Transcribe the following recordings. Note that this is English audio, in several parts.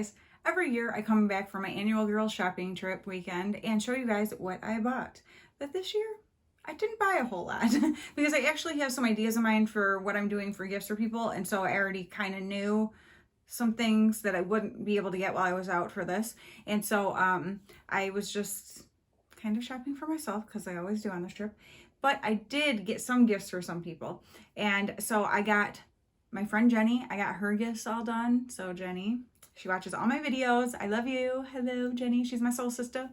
guys, every year I come back from my annual girls shopping trip weekend and show you guys what I bought. But this year, I didn't buy a whole lot because I actually have some ideas in mind for what I'm doing for gifts for people. And so I already kind of knew some things that I wouldn't be able to get while I was out for this. And so I was just kind of shopping for myself because I always do on this trip. But I did get some gifts for some people. And so I got my friend Jenny, I got her gifts all done. So Jenny, she watches all my videos. I love you. Hello, Jenny. She's my soul sister.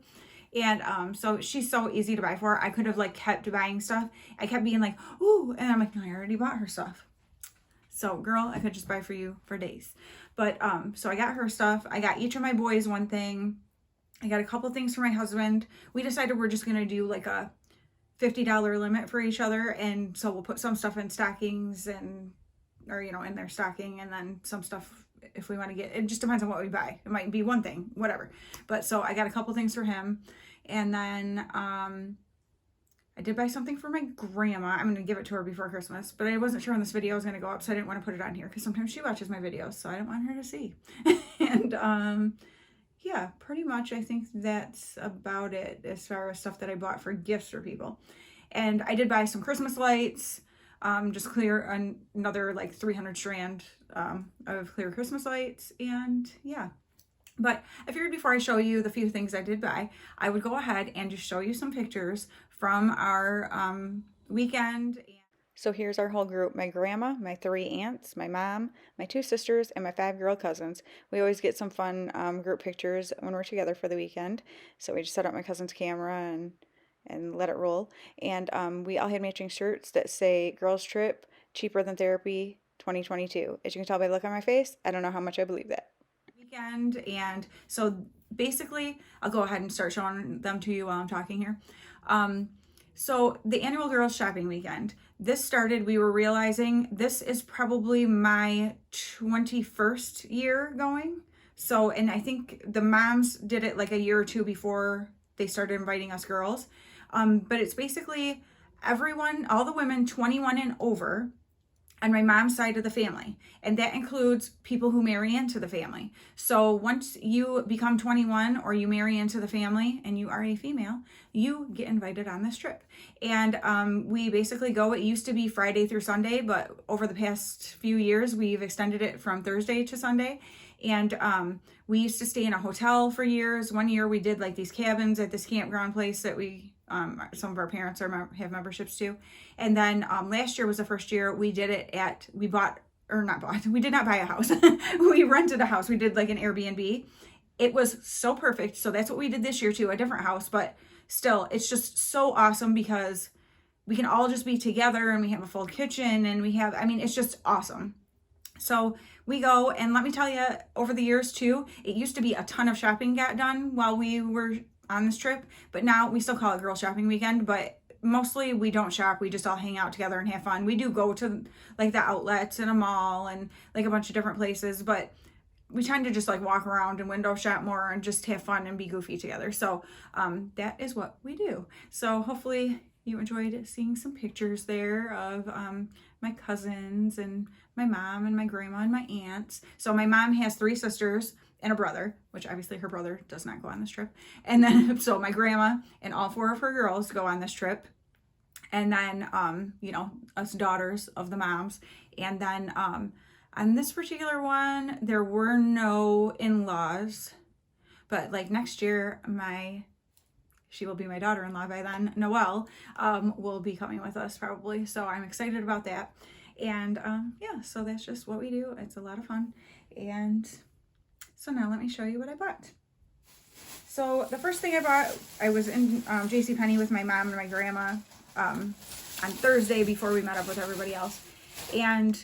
And so she's so easy to buy for. I could have like kept buying stuff. I kept being like, ooh, and I'm like, no, I already bought her stuff. So girl, I could just buy for you for days. But so I got her stuff. I got each of my boys one thing. I got a couple things for my husband. We decided we're just gonna do like a $50 limit for each other, and so we'll put some stuff in stockings or you know, in their stocking, and then some stuff if we want to get, it just depends on what we buy. It might be one thing, whatever. But so I got a couple things for him, and then I did buy something for my grandma. I'm going to give it to her before Christmas, but I wasn't sure when this video was going to go up, so I didn't want to put it on here because sometimes she watches my videos, so I didn't want her to see. And yeah, pretty much I think that's about it as far as stuff that I bought for gifts for people. And I did buy some Christmas lights, just clear another like 300 strand of clear Christmas lights, and yeah. But I figured before I show you the few things I did buy, I would go ahead and just show you some pictures from our weekend. So here's our whole group: my grandma, my 3 aunts, my mom, my 2 sisters, and my 5 girl cousins. We always get some fun group pictures when we're together for the weekend. So we just set up my cousin's camera and let it roll. And we all had matching shirts that say Girls Trip, Cheaper Than Therapy 2022. As you can tell by the look on my face, I don't know how much I believe that. Weekend, and so basically, I'll go ahead and start showing them to you while I'm talking here. So the annual girls shopping weekend, this started, we were realizing this is probably my 21st year going. So, and I think the moms did it like a year or 2 before they started inviting us girls. But it's basically everyone, all the women 21 and over on my mom's side of the family. And that includes people who marry into the family. So once you become 21 or you marry into the family and you are a female, you get invited on this trip. And we basically go, it used to be Friday through Sunday, but over the past few years, we've extended it from Thursday to Sunday. And we used to stay in a hotel for years. One year we did like these cabins at this campground place that we some of our parents have memberships to. And then last year was the first year we did it we did not buy a house. We rented a house. We did like an Airbnb. It was so perfect. So that's what we did this year too, a different house, but still it's just so awesome because we can all just be together and we have a full kitchen and it's just awesome. So we go, and let me tell you, over the years too, it used to be a ton of shopping got done while we were on this trip, but now we still call it girl shopping weekend, but mostly we don't shop. We just all hang out together and have fun. We do go to like the outlets and a mall and like a bunch of different places, but we tend to just like walk around and window shop more and just have fun and be goofy together. So that is what we do. So hopefully you enjoyed seeing some pictures there of my cousins and my mom and my grandma and my aunts. So my mom has 3 sisters and a brother, which obviously her brother does not go on this trip. And then, so my grandma and all 4 of her girls go on this trip. And then, you know, us daughters of the moms. And then on this particular one, there were no in-laws. But like next year, she will be my daughter-in-law by then, Noelle, will be coming with us probably. So I'm excited about that. And yeah, so that's just what we do. It's a lot of fun. And so now let me show you what I bought. So the first thing I bought, I was in JCPenney with my mom and my grandma on Thursday before we met up with everybody else. And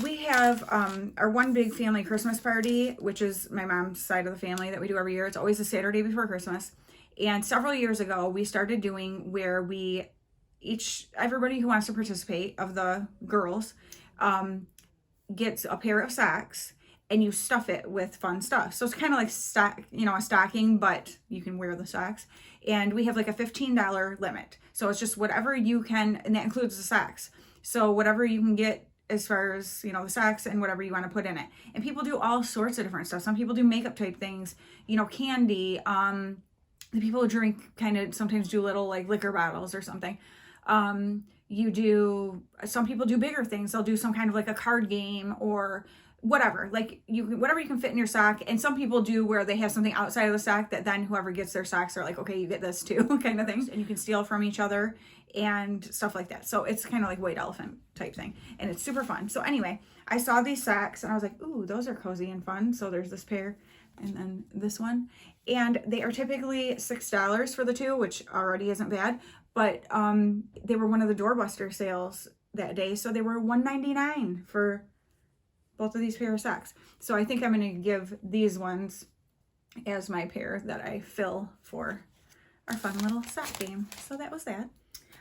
we have our one big family Christmas party, which is my mom's side of the family that we do every year. It's always the Saturday before Christmas. And several years ago, we started doing where everybody who wants to participate of the girls gets a pair of socks and you stuff it with fun stuff. So it's kind of like a stocking, but you can wear the socks. And we have like a $15 limit. So it's just whatever you can, and that includes the socks. So whatever you can get as far as, you know, the socks and whatever you want to put in it. And people do all sorts of different stuff. Some people do makeup type things, you know, candy. The people who drink kind of sometimes do little like liquor bottles or something. Some people do bigger things. They'll do some kind of like a card game or whatever, like whatever you can fit in your sock. And some people do where they have something outside of the sock that then whoever gets their socks are like, okay, you get this too, kind of thing. And you can steal from each other and stuff like that. So it's kind of like white elephant type thing, and it's super fun. So anyway, I saw these socks and I was like, ooh, those are cozy and fun. So there's this pair and then this one, and they are typically $6 for the two, which already isn't bad, but they were one of the doorbuster sales that day, so they were $1.99 for both of these pair of socks. So I think I'm going to give these ones as my pair that I fill for our fun little sock game. So that was that.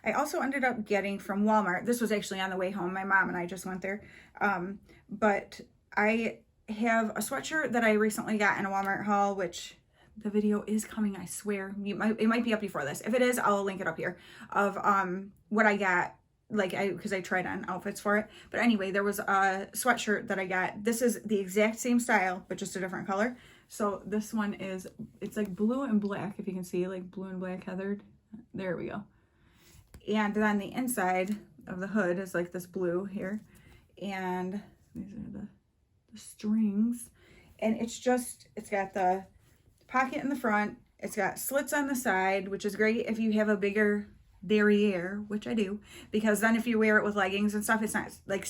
I also ended up getting from Walmart. This was actually on the way home. My mom and I just went there. But I have a sweatshirt that I recently got in a Walmart haul, which the video is coming, I swear. It might be up before this. If it is, I'll link it up here of what I got. Because I tried on outfits for it. But anyway, there was a sweatshirt that I got. This is the exact same style, but just a different color. So this one it's like blue and black, if you can see, like blue and black heathered. There we go. And then the inside of the hood is like this blue here. And these are the strings. And it's got the pocket in the front. It's got slits on the side, which is great if you have a bigger derriere, which I do, because then if you wear it with leggings and stuff, it's not like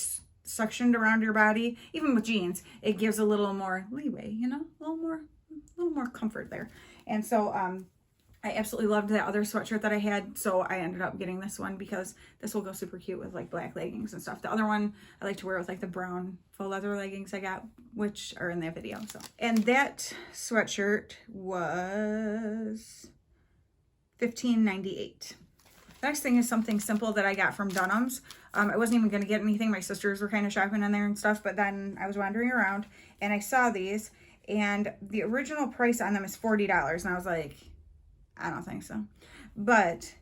suctioned around your body. Even with jeans, it gives a little more leeway, you know, a little more comfort there. And so I absolutely loved that other sweatshirt that I had, so I ended up getting this one because this will go super cute with like black leggings and stuff. The other one I like to wear with like the brown faux leather leggings I got, which are in that video. So, and that sweatshirt was $15.98. Next thing is something simple that I got from Dunham's. I wasn't even going to get anything. My sisters were kind of shopping in there and stuff, but then I was wandering around and I saw these, and the original price on them is $40, and I was like, I don't think so. But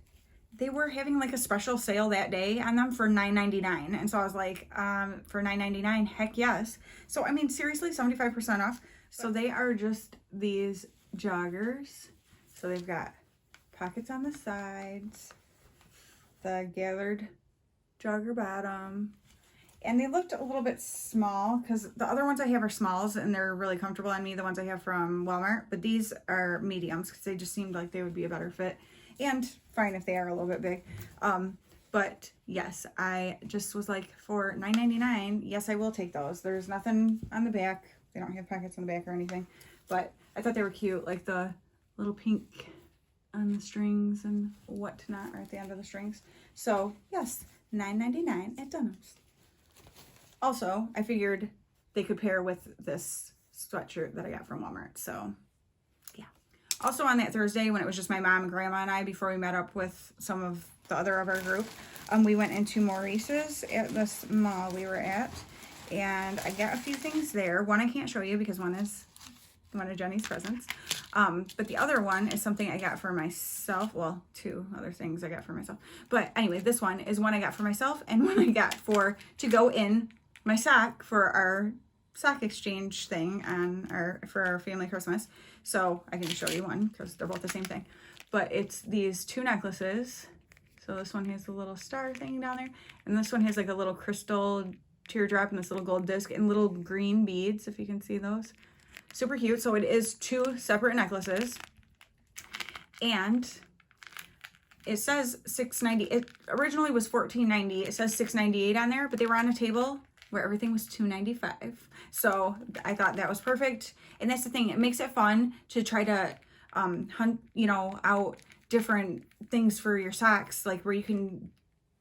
they were having like a special sale that day on them for $9.99, and so I was like, for $9.99, heck yes. So I mean, seriously, 75% off. So they are just these joggers. So they've got pockets on the sides, the gathered jogger bottom, and they looked a little bit small because the other ones I have are smalls and they're really comfortable on me, the ones I have from Walmart, but these are mediums because they just seemed like they would be a better fit, and fine if they are a little bit big. But yes, I just was like, for $9.99, yes, I will take those. There's nothing on the back. They don't have pockets on the back or anything, but I thought they were cute, like the little pink on the strings and whatnot, right at the end of the strings. So yes, $9.99 at Dunham's. Also, I figured they could pair with this sweatshirt that I got from Walmart. So yeah. Also on that Thursday, when it was just my mom and grandma and I, before we met up with some of the other of our group, we went into Maurice's at this mall we were at, and I got a few things there. One I can't show you because one is one of Jenny's presents. But the other one is something I got for myself. Well, two other things I got for myself. But anyway, this one is one I got for myself and one I got to go in my sock for our sock exchange thing for our family Christmas. So I can show you one because they're both the same thing. But it's these two necklaces. So this one has the little star thing down there, and this one has like a little crystal teardrop and this little gold disc and little green beads, if you can see those. Super cute. So it is two separate necklaces, and it says $6.90. It originally was $14.90. It says $6.98 on there, but they were on a table where everything was $2.95. So I thought that was perfect. And that's the thing, it makes it fun to try to hunt, out different things for your socks, like where you can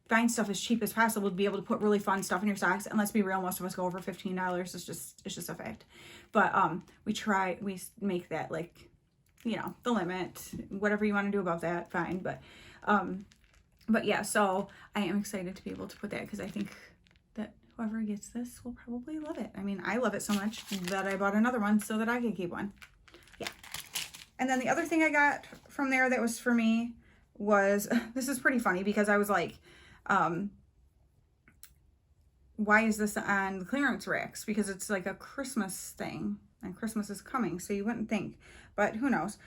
find stuff as cheap as possible to be able to put really fun stuff in your socks. And let's be real, most of us go over $15. It's just a fact. But we make that like, the limit. Whatever you want to do about that, fine. But yeah, so I am excited to be able to put that because I think that whoever gets this will probably love it. I mean, I love it so much that I bought another one so that I could keep one. Yeah. And then the other thing I got from there that was for me was, this is pretty funny because I was like, why is this on the clearance racks? Because it's like a Christmas thing, and Christmas is coming, so you wouldn't think, but who knows.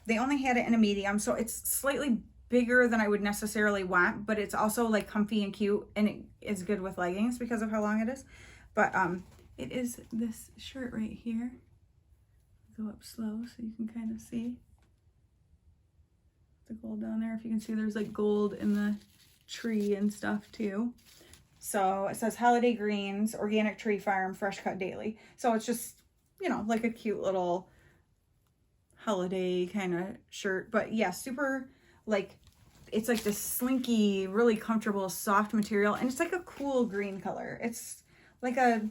They only had it in a medium, so it's slightly bigger than I would necessarily want, but it's also like comfy and cute, and it is good with leggings because of how long it is. But it is this shirt right here. Go up slow so you can kind of see the gold down there. If you can see, there's like gold in the tree and stuff too. So it says holiday greens, organic tree farm, fresh cut daily. So it's just, you know, like a cute little holiday kind of shirt. But yeah, super, like, it's like this slinky, really comfortable, soft material, and it's like a cool green color. It's like a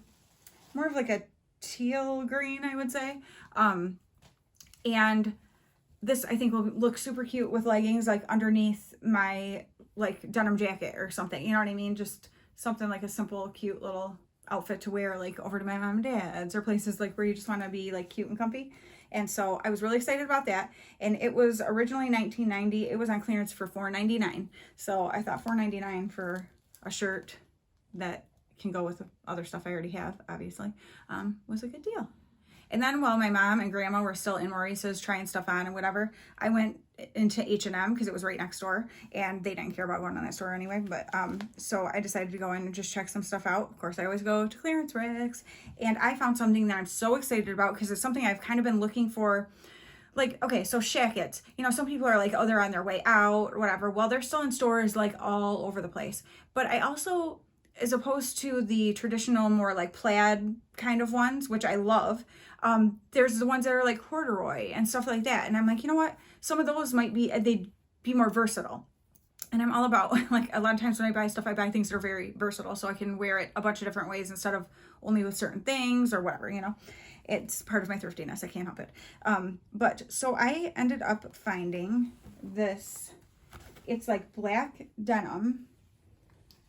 more of like a teal green, I would say. And this I think will look super cute with leggings, like underneath my like denim jacket or something, you know what I mean? Just something like a simple, cute little outfit to wear like over to my mom and dad's, or places like where you just want to be like cute and comfy. And so I was really excited about that. And it was originally $19.90. It was on clearance for $4.99. So I thought $4.99 for a shirt that can go with other stuff I already have, obviously, was a good deal. And then while my mom and grandma were still in Maurice's trying stuff on and whatever, I went into H&M because it was right next door, and they didn't care about going to that store anyway. But so I decided to go in and just check some stuff out. Of course, I always go to clearance racks, and I found something that I'm so excited about because it's something I've kind of been looking for. Like, okay, so shackets, you know, some people are like, oh, they're on their way out or whatever. Well, they're still in stores like all over the place. But I also, as opposed to the traditional more like plaid kind of ones, which I love, there's the ones that are like corduroy and stuff like that. And I'm like, you know what? Some of those might be, they'd be more versatile. And I'm all about, like, a lot of times when I buy stuff, I buy things that are very versatile so I can wear it a bunch of different ways instead of only with certain things or whatever, you know. It's part of my thriftiness. I can't help it. But so I ended up finding this. It's like black denim.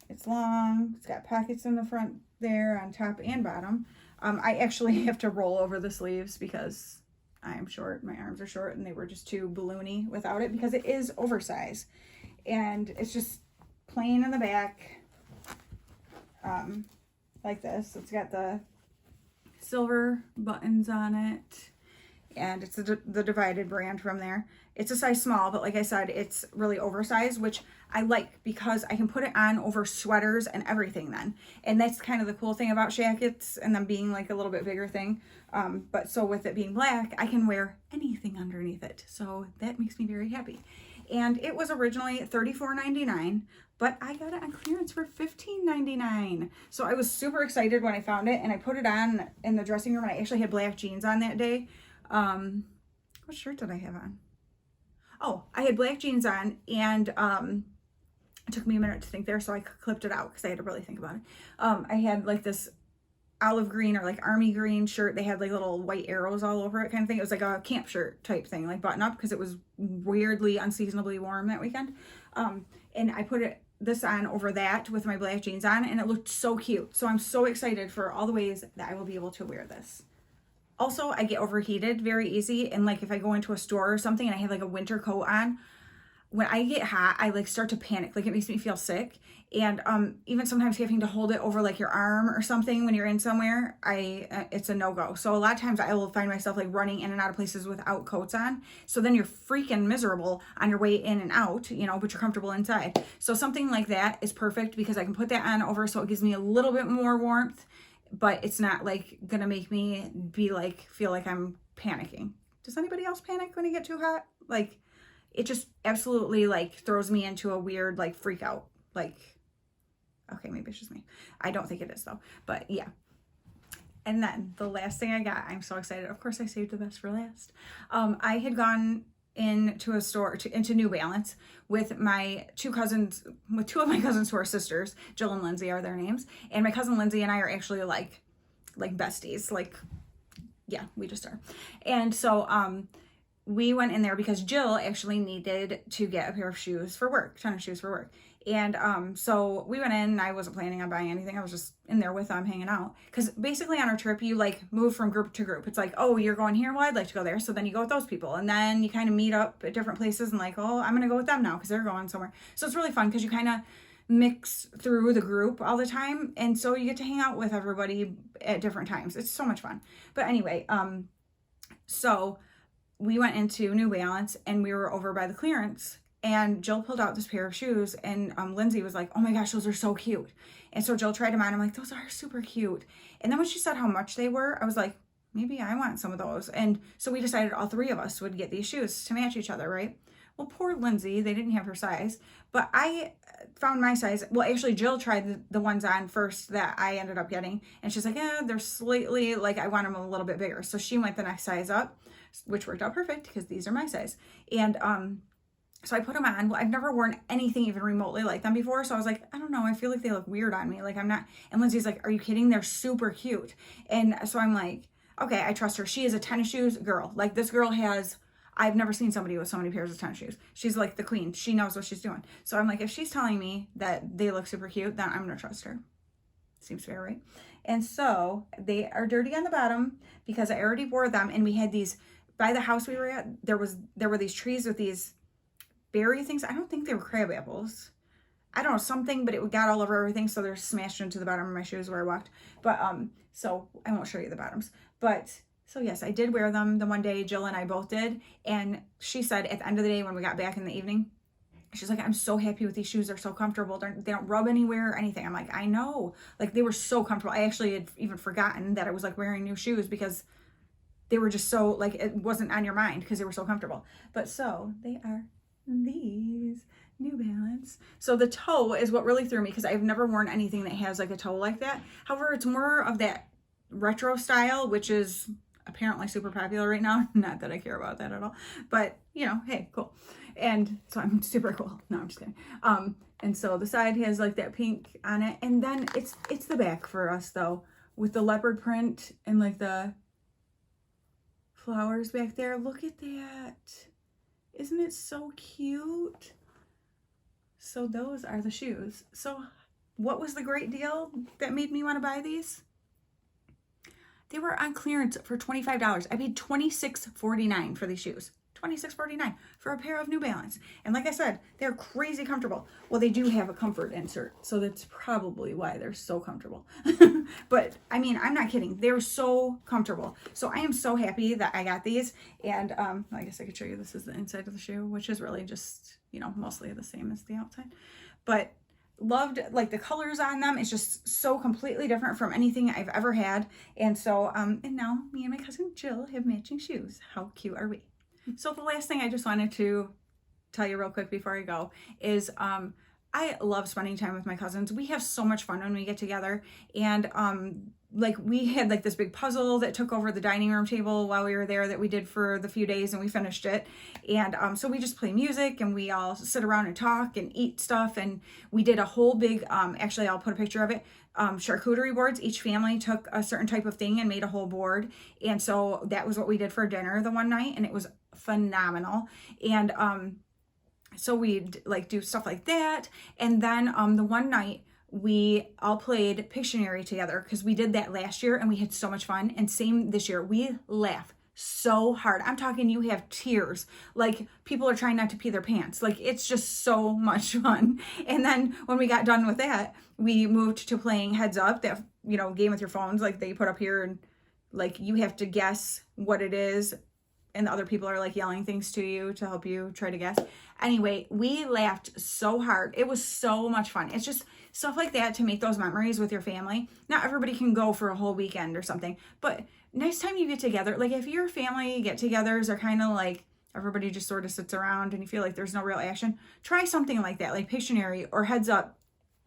It's long. It's got pockets in the front there on top and bottom. I actually have to roll over the sleeves because I am short. My arms are short, and they were just too balloony without it because it is oversized. And it's just plain in the back, like this. It's got the silver buttons on it, and it's the Divided brand from there. It's a size small, but like I said, it's really oversized, which I like because I can put it on over sweaters and everything then. And that's kind of the cool thing about shackets and them being like a little bit bigger thing. But so with it being black, I can wear anything underneath it. So that makes me very happy. And it was originally $34.99, but I got it on clearance for $15.99. So I was super excited when I found it, and I put it on in the dressing room, and I actually had black jeans on that day. What shirt did I have on? Oh, I had black jeans on, and it took me a minute to think there, so I clipped it out because I had to really think about it. I had like this olive green or like army green shirt. They had like little white arrows all over it kind of thing. It was like a camp shirt type thing, like button up, because it was weirdly unseasonably warm that weekend. And I put this on over that with my black jeans on, and it looked so cute. So I'm so excited for all the ways that I will be able to wear this. Also, I get overheated very easy, and like if I go into a store or something and I have like a winter coat on, when I get hot, I like start to panic. Like it makes me feel sick. And even sometimes having to hold it over like your arm or something when you're in somewhere, it's a no-go. So a lot of times I will find myself like running in and out of places without coats on. So then you're freaking miserable on your way in and out, you know, but you're comfortable inside. So something like that is perfect because I can put that on over, so it gives me a little bit more warmth, but it's not like gonna make me feel like I'm panicking. Does anybody else panic when you get too hot? Like, it just absolutely like throws me into a weird like freak out. Like, okay, maybe it's just me. I don't think it is though, but yeah. And then the last thing I got, I'm so excited. Of course, I saved the best for last. I had gone into a store, into New Balance with my two of my cousins who are sisters. Jill and Lindsay are their names. And my cousin Lindsay and I are actually like besties. Like, yeah, we just are. And so, we went in there because Jill actually needed to get a pair of shoes for work, tennis shoes for work. And so we went in, and I wasn't planning on buying anything. I was just in there with them hanging out. Because basically on our trip, you like move from group to group. It's like, oh, you're going here? Well, I'd like to go there. So then you go with those people. And then you kind of meet up at different places and like, oh, I'm going to go with them now because they're going somewhere. So it's really fun because you kind of mix through the group all the time. And so you get to hang out with everybody at different times. It's so much fun. But anyway, so we went into New Balance and we were over by the clearance, and Jill pulled out this pair of shoes, and Lindsay was like, oh my gosh, those are so cute. And so Jill tried them on. I'm like, those are super cute. And then when she said how much they were, I was like, maybe I want some of those. And so we decided all three of us would get these shoes to match each other, right? Well, poor Lindsay, they didn't have her size, but I found my size. Well, actually, Jill tried the ones on first that I ended up getting, and she's like, yeah, they're slightly, like, I want them a little bit bigger. So she went the next size up, which worked out perfect because these are my size. And so I put them on. Well, I've never worn anything even remotely like them before, so I was like, I don't know, I feel like they look weird on me. Like, I'm not. And Lindsay's like, are you kidding? They're super cute. And so I'm like, okay, I trust her. She is a tennis shoes girl. Like, this girl has, I've never seen somebody with so many pairs of tennis shoes. She's like the queen. She knows what she's doing. So I'm like, if she's telling me that they look super cute, then I'm going to trust her. Seems fair, right? And so they are dirty on the bottom because I already wore them. And we had these, by the house we were at, there were these trees with these berry things. I don't think they were crab apples. I don't know, something, but it got all over everything. So they're smashed into the bottom of my shoes where I walked. But, so I won't show you the bottoms. But so yes, I did wear them the one day. Jill and I both did. And she said at the end of the day, when we got back in the evening, she's like, I'm so happy with these shoes. They're so comfortable. They don't rub anywhere or anything. I'm like, I know. Like, they were so comfortable. I actually had even forgotten that I was like wearing new shoes because they were just so, like, it wasn't on your mind because they were so comfortable. But so they are these New Balance. So the toe is what really threw me because I've never worn anything that has like a toe like that. However, it's more of that retro style, which is apparently super popular right now. Not that I care about that at all, but you know, hey, cool. And so I'm super cool. No, I'm just kidding. And so the side has like that pink on it, and then it's the back for us though, with the leopard print and like the flowers back there. Look at that. Isn't it so cute? So those are the shoes. So what was the great deal that made me want to buy these? They were on clearance for $25. I paid $26.49 for these shoes. $26.49 for a pair of New Balance. And like I said, they're crazy comfortable. Well, they do have a comfort insert, so that's probably why they're so comfortable. But I mean, I'm not kidding. They're so comfortable. So I am so happy that I got these. And I guess I could show you, this is the inside of the shoe, which is really just, you know, mostly the same as the outside. But loved like the colors on them. It's just so completely different from anything I've ever had. And so, and now me and my cousin Jill have matching shoes. How cute are we? So the last thing I just wanted to tell you real quick before I go is I love spending time with my cousins. We have so much fun when we get together. And like we had like this big puzzle that took over the dining room table while we were there that we did for the few days, and we finished it. And so we just play music and we all sit around and talk and eat stuff. And we did a whole big, actually I'll put a picture of it, charcuterie boards. Each family took a certain type of thing and made a whole board. And so that was what we did for dinner the one night, and it was phenomenal. And so we'd like do stuff like that. And then the one night we all played Pictionary together because we did that last year and we had so much fun. And same this year. We laugh so hard. I'm talking, you have tears. Like, people are trying not to pee their pants. Like, it's just so much fun. And then when we got done with that, we moved to playing Heads Up, that, you know, game with your phones, like they put up here, and like you have to guess what it is. And the other people are like yelling things to you to help you try to guess. Anyway, we laughed so hard. It was so much fun. It's just stuff like that to make those memories with your family. Not everybody can go for a whole weekend or something, but next time you get together, like if your family get-togethers are kind of like everybody just sort of sits around and you feel like there's no real action, try something like that, like Pictionary or Heads Up.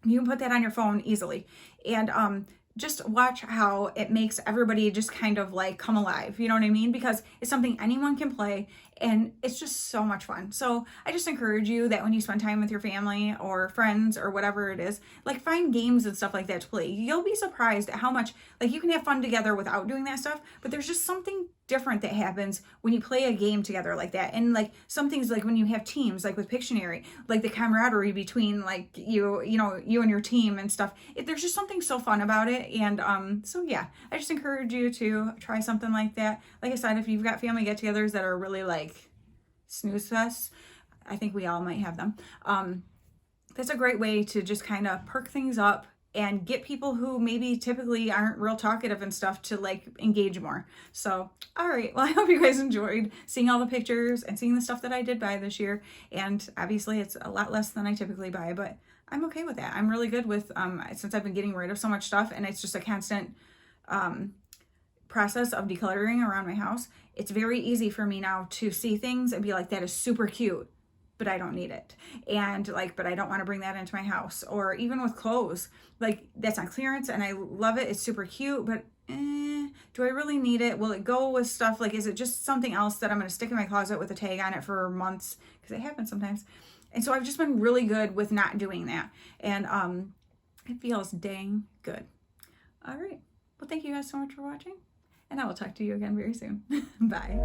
You can put that on your phone easily. And just watch how it makes everybody just kind of like come alive. You know what I mean? Because it's something anyone can play and it's just so much fun. So I just encourage you that when you spend time with your family or friends or whatever it is, like find games and stuff like that to play. You'll be surprised at how much, like, you can have fun together without doing that stuff, but there's just something different that happens when you play a game together like that. And like some things, like when you have teams, like with Pictionary, like the camaraderie between like you and your team and stuff, there's just something so fun about it. And so yeah, I just encourage you to try something like that. Like I said, if you've got family get-togethers that are really like snooze fest, I think we all might have them, that's a great way to just kind of perk things up and get people who maybe typically aren't real talkative and stuff to like engage more. So, all right. Well, I hope you guys enjoyed seeing all the pictures and seeing the stuff that I did buy this year. And obviously it's a lot less than I typically buy, but I'm okay with that. I'm really good with, since I've been getting rid of so much stuff and it's just a constant, process of decluttering around my house. It's very easy for me now to see things and be like, that is super cute, but I don't need it. And like, but I don't want to bring that into my house. Or even with clothes, like that's on clearance and I love it. It's super cute, but do I really need it? Will it go with stuff? Like, is it just something else that I'm going to stick in my closet with a tag on it for months? Because it happens sometimes. And so I've just been really good with not doing that. And it feels dang good. All right. Well, thank you guys so much for watching. And I will talk to you again very soon. Bye.